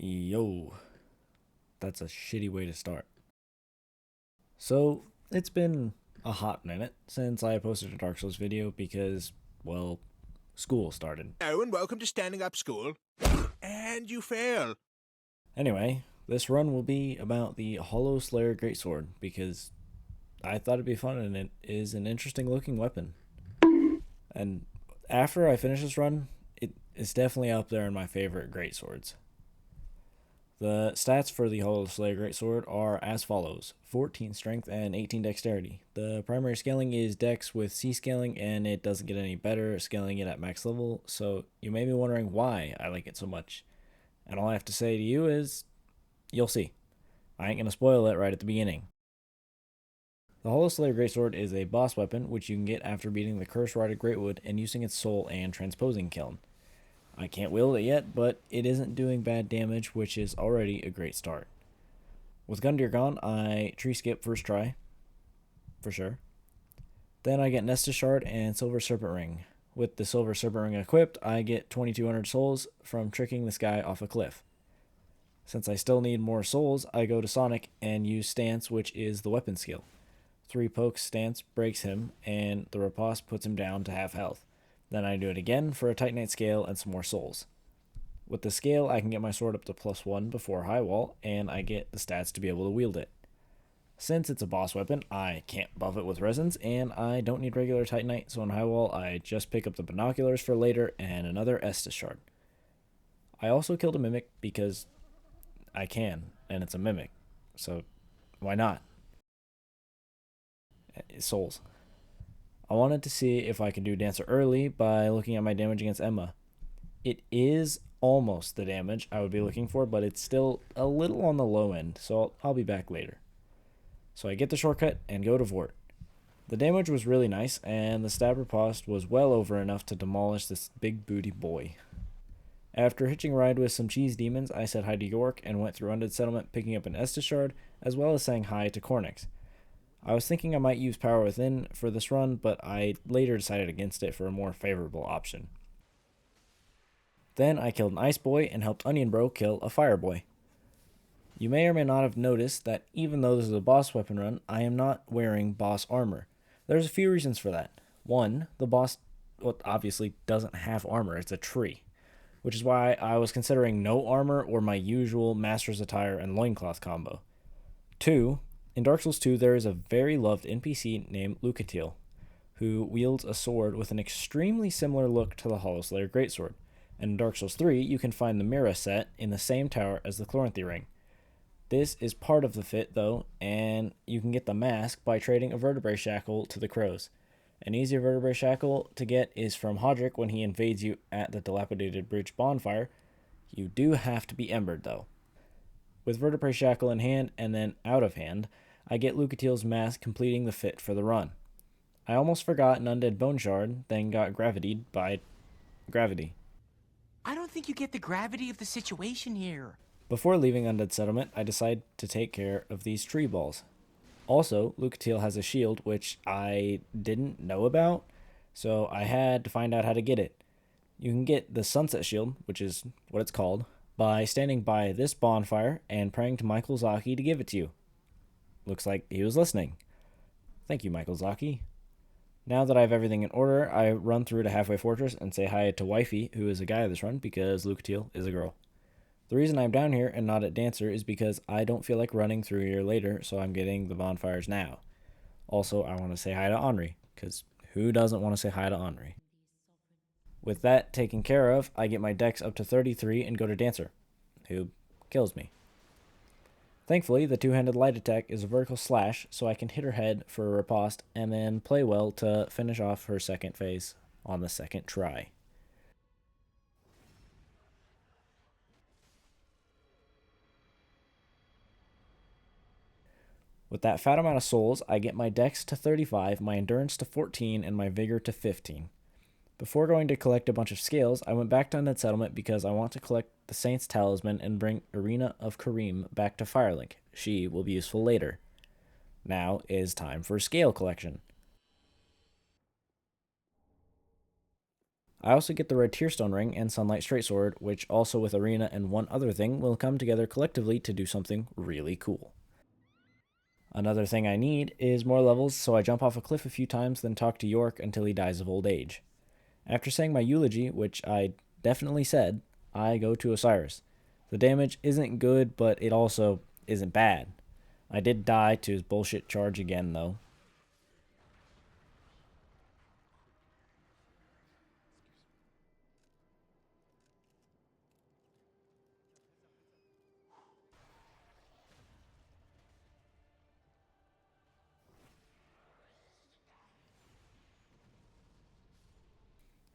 Yo, that's a shitty way to start. So, it's been a hot minute since I posted a Dark Souls video because, well, school started. Hello and welcome to Standing Up School. And you fail. Anyway, this run will be about the Hollow Slayer Greatsword because I thought it'd be fun and it is an interesting looking weapon. And after I finish this run, it's definitely up there in my favorite greatswords. The stats for the Hollow Slayer Greatsword are as follows: 14 strength and 18 dexterity. The primary scaling is dex with C scaling, and it doesn't get any better scaling it at max level, so you may be wondering why I like it so much. And all I have to say to you is, you'll see. I ain't gonna spoil it right at the beginning. The Hollow Slayer Greatsword is a boss weapon which you can get after beating the Curse Rotted Greatwood and using its soul and transposing kiln. I can't wield it yet, but it isn't doing bad damage, which is already a great start. With Gundyr gone, I tree skip first try, for sure. Then I get Nestus Shard and Silver Serpent Ring. With the Silver Serpent Ring equipped, I get 2200 souls from tricking this guy off a cliff. Since I still need more souls, I go to Sonic and use Stance, which is the weapon skill. 3 pokes Stance breaks him, and the riposte puts him down to half health. Then I do it again for a Titanite scale and some more souls. With the scale, I can get my sword up to +1 before high wall, and I get the stats to be able to wield it. Since it's a boss weapon, I can't buff it with resins, and I don't need regular Titanite, so on high wall, I just pick up the binoculars for later and another Estus shard. I also killed a mimic because I can, and it's a mimic, so why not? Souls. I wanted to see if I could do Dancer early by looking at my damage against Emma. It is almost the damage I would be looking for, but it's still a little on the low end, so I'll be back later. So I get the shortcut and go to Vort. The damage was really nice, and the stab riposte was well over enough to demolish this big booty boy. After hitching a ride with some cheese demons, I said hi to York and went through Undead Settlement picking up an Estus Shard, as well as saying hi to Cornix. I was thinking I might use Power Within for this run, but I later decided against it for a more favorable option. Then I killed an Ice Boy and helped Onion Bro kill a Fire Boy. You may or may not have noticed that even though this is a boss weapon run, I am not wearing boss armor. There's a few reasons for that. One, the boss obviously doesn't have armor, it's a tree, which is why I was considering no armor or my usual Master's Attire and Loincloth combo. Two, in Dark Souls 2, there is a very loved NPC named Lucatiel, who wields a sword with an extremely similar look to the Hollow Slayer Greatsword. And in Dark Souls 3, you can find the Mira set in the same tower as the Chloranthy Ring. This is part of the fit, though, and you can get the mask by trading a Vertebrae Shackle to the Crows. An easier Vertebrae Shackle to get is from Hodrick when he invades you at the Dilapidated Bridge bonfire. You do have to be embered, though. With Vertebrae Shackle in hand and then out of hand, I get Lucatiel's mask, completing the fit for the run. I almost forgot an Undead Bone Shard, then got gravitied by gravity. I don't think you get the gravity of the situation here. Before leaving Undead Settlement, I decide to take care of these tree balls. Also, Lucatiel has a shield, which I didn't know about, so I had to find out how to get it. You can get the Sunset Shield, which is what it's called, by standing by this bonfire and praying to Michael Zaki to give it to you. Looks like he was listening. Thank you, Michael Zaki. Now that I have everything in order, I run through to Halfway Fortress and say hi to Wifey, who is a guy of this run, because Lucatiel is a girl. The reason I'm down here and not at Dancer is because I don't feel like running through here later, so I'm getting the bonfires now. Also, I want to say hi to Henri, because who doesn't want to say hi to Henri? With that taken care of, I get my dex up to 33 and go to Dancer, who kills me. Thankfully, the two-handed light attack is a vertical slash, so I can hit her head for a riposte and then play well to finish off her second phase on the second try. With that fat amount of souls, I get my dex to 35, my endurance to 14, and my vigor to 15. Before going to collect a bunch of scales, I went back to Undead Settlement because I want to collect the Saint's Talisman and bring Arena of Karim back to Firelink. She will be useful later. Now is time for scale collection. I also get the red tearstone ring and sunlight straight sword, which also with arena and one other thing will come together collectively to do something really cool. Another thing I need is more levels, so I jump off a cliff a few times, then talk to York until he dies of old age. After saying my eulogy, which I definitely said, I go to Osiris. The damage isn't good, but it also isn't bad. I did die to his bullshit charge again, though.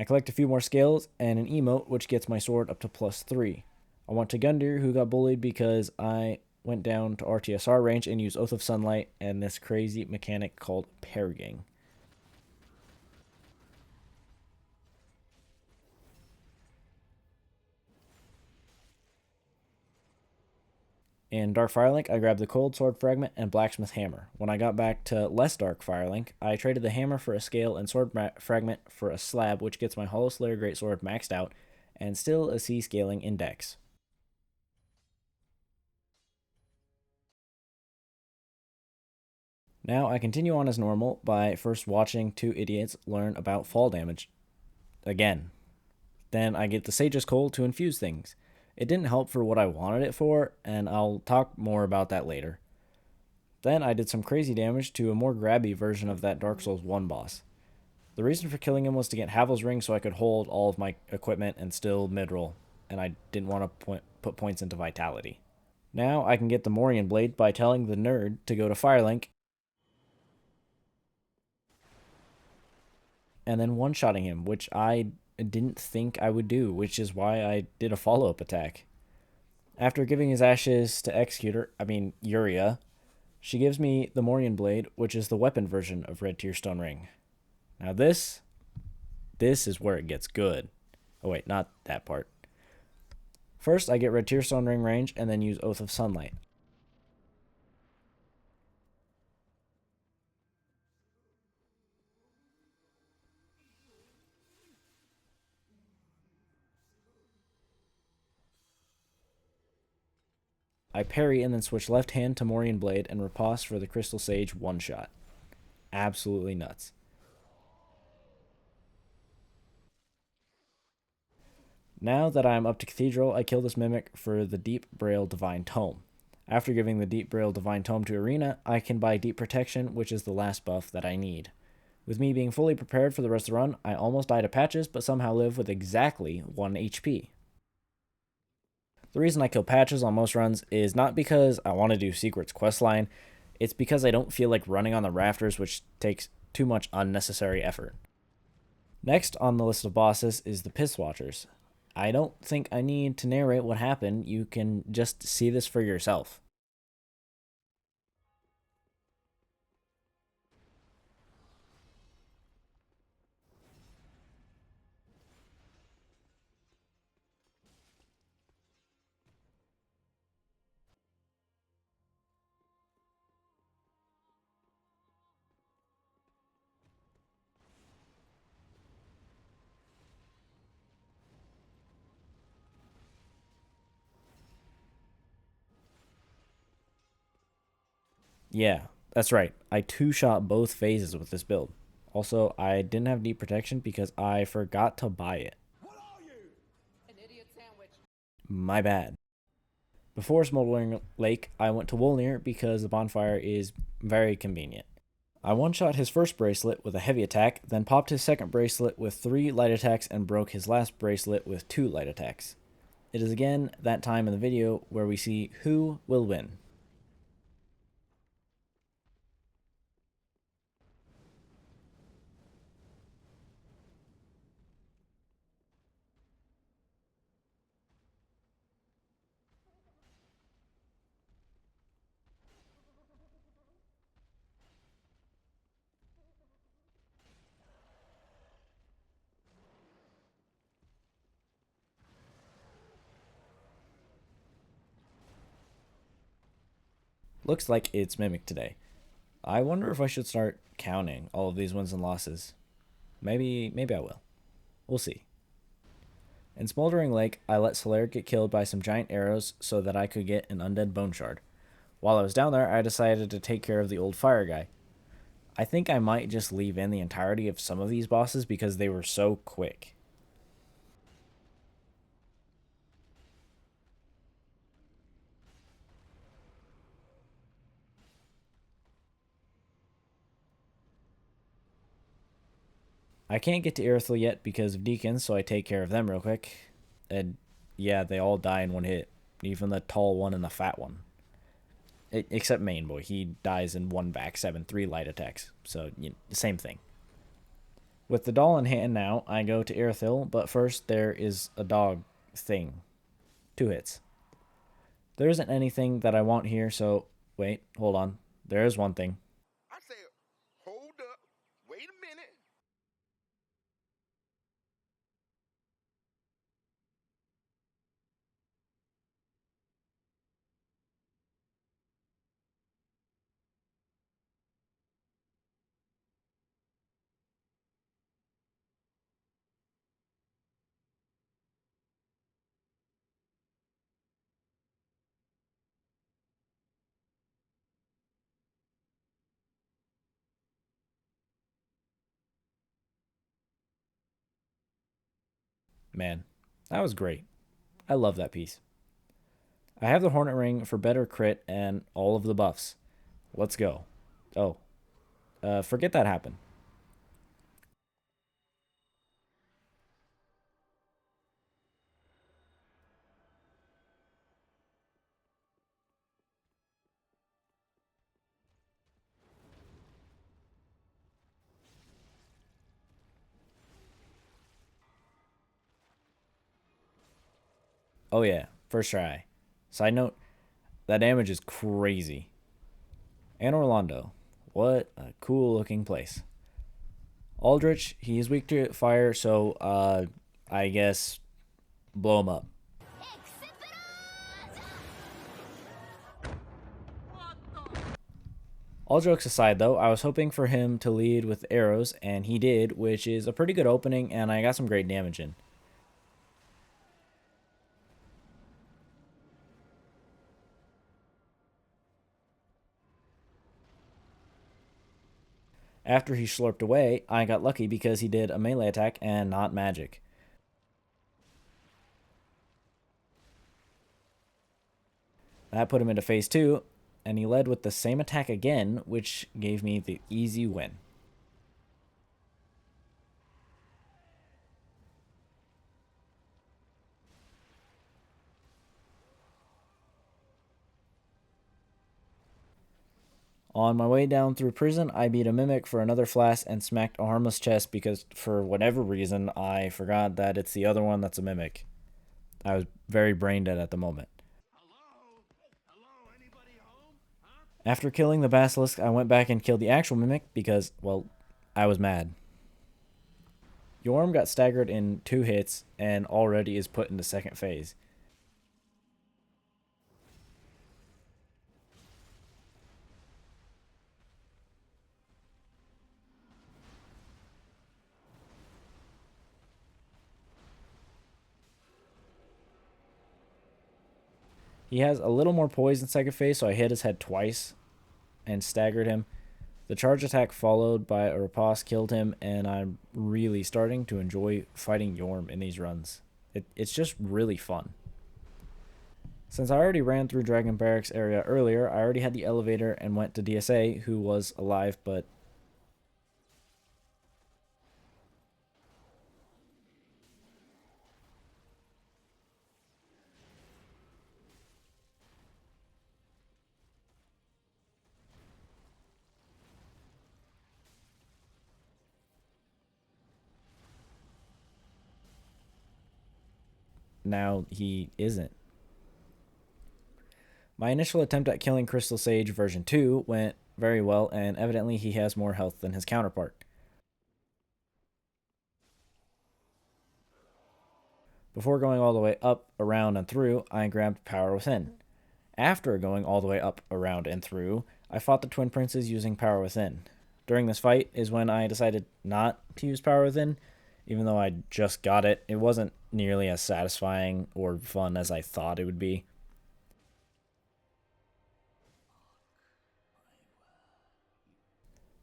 I collect a few more scales and an emote, which gets my sword up to +3. I want to Gundyr, who got bullied because I went down to RTSR range and used Oath of Sunlight and this crazy mechanic called parrying. In Dark Firelink, I grabbed the Cold Sword Fragment and Blacksmith Hammer. When I got back to less Dark Firelink, I traded the Hammer for a Scale and Sword Fragment for a Slab, which gets my Hollow Slayer Greatsword maxed out and still a C scaling index. Now I continue on as normal by first watching two idiots learn about fall damage again. Then I get the Sage's Coal to infuse things. It didn't help for what I wanted it for, and I'll talk more about that later. Then I did some crazy damage to a more grabby version of that Dark Souls 1 boss. The reason for killing him was to get Havel's Ring so I could hold all of my equipment and still mid-roll, and I didn't want to put points into Vitality. Now I can get the Morian Blade by telling the nerd to go to Firelink and then one-shotting him, which I didn't think I would do, which is why I did a follow-up attack. After giving his ashes to Yuria, she gives me the Morian Blade, which is the weapon version of Red Tearstone Ring. Now this is where it gets good. Oh wait, not that part. First, I get Red Tearstone Ring range and then use Oath of Sunlight. I parry and then switch left hand to Morian Blade and riposte for the Crystal Sage one shot. Absolutely nuts. Now that I am up to Cathedral, I kill this Mimic for the Deep Braille Divine Tome. After giving the Deep Braille Divine Tome to Arena, I can buy Deep Protection, which is the last buff that I need. With me being fully prepared for the rest of the run, I almost die to Patches, but somehow live with exactly 1 HP. The reason I kill Patches on most runs is not because I want to do Secret's questline, it's because I don't feel like running on the rafters, which takes too much unnecessary effort. Next on the list of bosses is the Piss Watchers. I don't think I need to narrate what happened, you can just see this for yourself. Yeah, that's right. I two-shot both phases with this build. Also, I didn't have deep protection because I forgot to buy it. My bad. Before Smoldering Lake, I went to Wolnir because the bonfire is very convenient. I one-shot his first bracelet with a heavy attack, then popped his second bracelet with 3 light attacks and broke his last bracelet with 2 light attacks. It is again that time in the video where we see who will win. Looks like it's Mimic today. I wonder if I should start counting all of these wins and losses. Maybe I will. We'll see. In Smoldering Lake, I let Solaire get killed by some giant arrows so that I could get an undead bone shard. While I was down there, I decided to take care of the old fire guy. I think I might just leave in the entirety of some of these bosses because they were so quick. I can't get to Irithyll yet because of Deacons, so I take care of them real quick. And yeah, they all die in one hit. Even the tall one and the fat one. Except Main Boy. He dies in one back 7-3 light attacks. So, same thing. With the doll in hand now, I go to Irithyll, but first there is a dog thing. 2 hits. There isn't anything that I want here, so wait, hold on. There is one thing. I say, hold up, wait a minute. Man, that was great. I love that piece. I have the Hornet Ring for better crit and all of the buffs. Let's go. Oh, forget that happened. Oh yeah, first try. Side note, that damage is crazy. And Orlando. What a cool looking place. Aldrich, he is weak to fire, so I guess blow him up. All jokes aside, though, I was hoping for him to lead with arrows, and he did, which is a pretty good opening, and I got some great damage in. After he slurped away, I got lucky because he did a melee attack and not magic. That put him into phase 2, and he led with the same attack again, which gave me the easy win. On my way down through prison, I beat a mimic for another flask and smacked a harmless chest because, for whatever reason, I forgot that it's the other one that's a mimic. I was very brain dead at the moment. After killing the basilisk, I went back and killed the actual mimic because, well, I was mad. Yorm got staggered in 2 hits and already is put into second phase. He has a little more poise in second phase, so I hit his head twice and staggered him. The charge attack followed by a riposte killed him, and I'm really starting to enjoy fighting Yorm in these runs. It's just really fun. Since I already ran through Dragon Barracks area earlier, I already had the elevator and went to DSA, who was alive, but now he isn't. My initial attempt at killing Crystal Sage version 2 went very well, and evidently he has more health than his counterpart. Before going all the way up, around, and through, I grabbed Power Within. After going all the way up, around, and through, I fought the Twin Princes using Power Within. During this fight is when I decided not to use Power Within. Even though I just got it, it wasn't nearly as satisfying or fun as I thought it would be.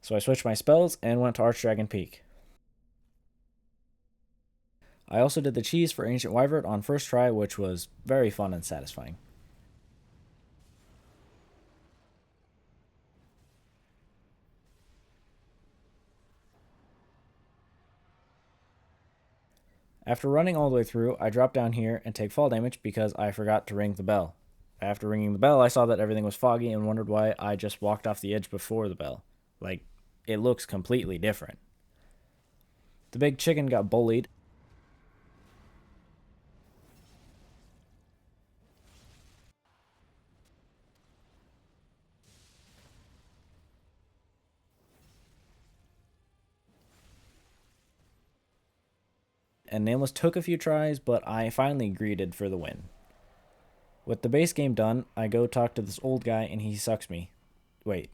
So I switched my spells and went to Archdragon Peak. I also did the cheese for Ancient Wyvern on first try, which was very fun and satisfying. After running all the way through, I dropped down here and take fall damage because I forgot to ring the bell. After ringing the bell, I saw that everything was foggy and wondered why I just walked off the edge before the bell. Like, it looks completely different. The big chicken got bullied, and Nameless took a few tries, but I finally greeted for the win. With the base game done, I go talk to this old guy and he sucks me. Wait,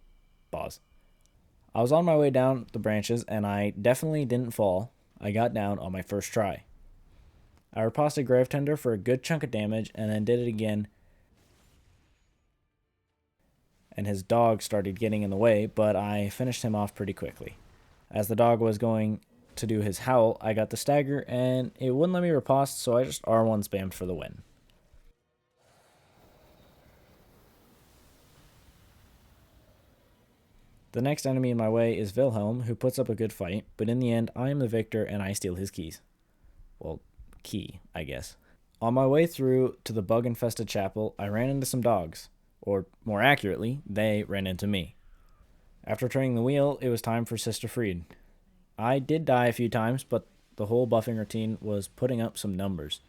pause. I was on my way down the branches and I definitely didn't fall. I got down on my first try. I riposted Gravetender for a good chunk of damage and then did it again, and his dog started getting in the way, but I finished him off pretty quickly. As the dog was going to do his howl, I got the stagger and it wouldn't let me riposte, so I just R1 spammed for the win. The next enemy in my way is Wilhelm, who puts up a good fight, but in the end, I am the victor and I steal his keys. Well, key, I guess. On my way through to the bug infested chapel, I ran into some dogs. Or, more accurately, they ran into me. After turning the wheel, it was time for Sister Fried. I did die a few times, but the whole buffing routine was putting up some numbers.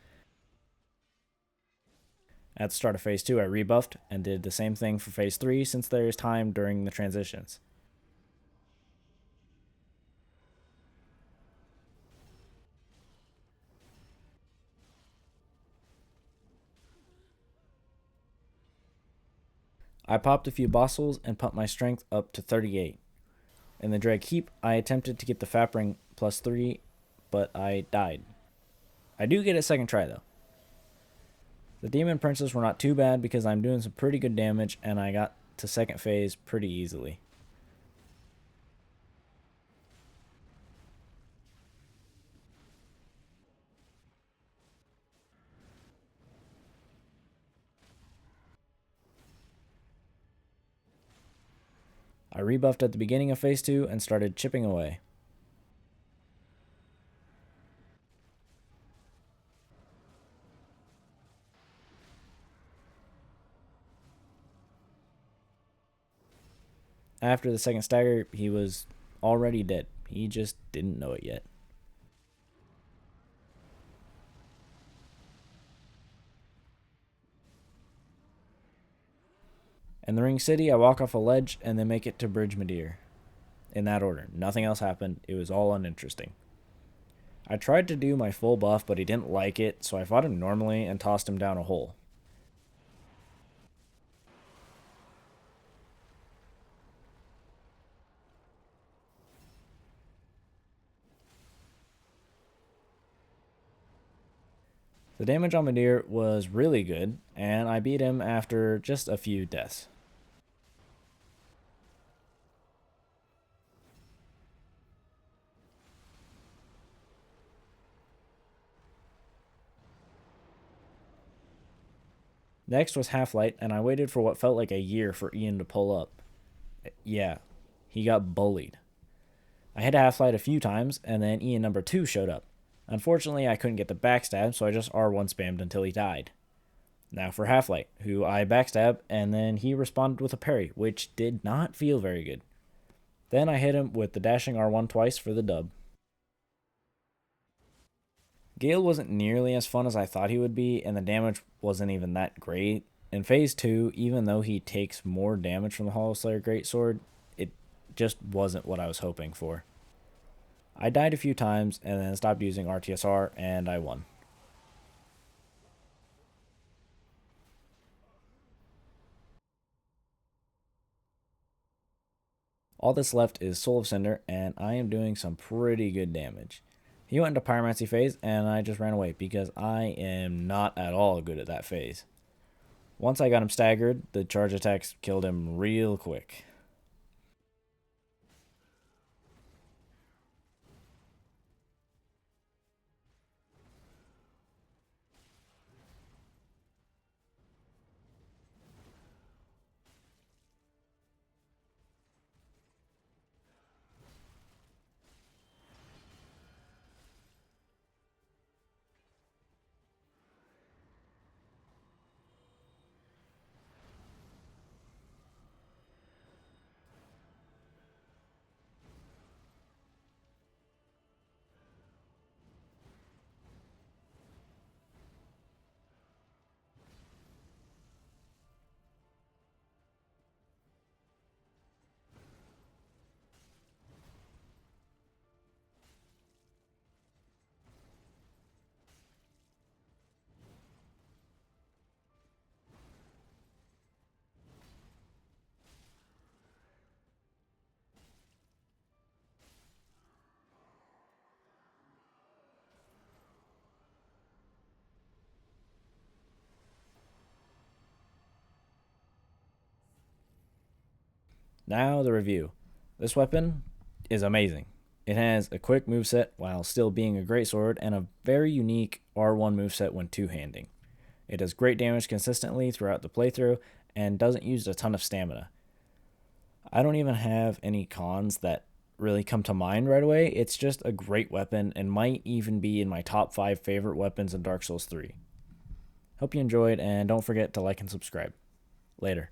At the start of Phase 2, I rebuffed and did the same thing for Phase 3 since there is time during the transitions. I popped a few bossels and pumped my strength up to 38. In the Dreg Heap, I attempted to get the Fap Ring plus 3, but I died. I do get a second try though. The Demon Princes were not too bad because I'm doing some pretty good damage and I got to second phase pretty easily. I rebuffed at the beginning of Phase 2 and started chipping away. After the second stagger, he was already dead. He just didn't know it yet. In the Ring City, I walk off a ledge and then make it to Bridge Madeir. In that order. Nothing else happened. It was all uninteresting. I tried to do my full buff, but he didn't like it, so I fought him normally and tossed him down a hole. The damage on Madeir was really good, and I beat him after just a few deaths. Next was Half-Light, and I waited for what felt like a year for Ian to pull up. Yeah, he got bullied. I hit Half-Light a few times, and then Ian number 2 showed up. Unfortunately, I couldn't get the backstab, so I just R1 spammed until he died. Now for Half-Light, who I backstabbed, and then he responded with a parry, which did not feel very good. Then I hit him with the dashing R1 twice for the dub. Gale wasn't nearly as fun as I thought he would be, and the damage wasn't even that great. In Phase 2, even though he takes more damage from the Hollow Slayer Greatsword, it just wasn't what I was hoping for. I died a few times and then stopped using RTSR, and I won. All that's left is Soul of Cinder, and I am doing some pretty good damage. He went into pyromancy phase, and I just ran away because I am not at all good at that phase. Once I got him staggered, the charge attacks killed him real quick. Now the review. This weapon is amazing. It has a quick moveset while still being a greatsword and a very unique R1 moveset when two-handing. It does great damage consistently throughout the playthrough and doesn't use a ton of stamina. I don't even have any cons that really come to mind right away. It's just a great weapon and might even be in my top 5 favorite weapons in Dark Souls 3. Hope you enjoyed, and don't forget to like and subscribe. Later.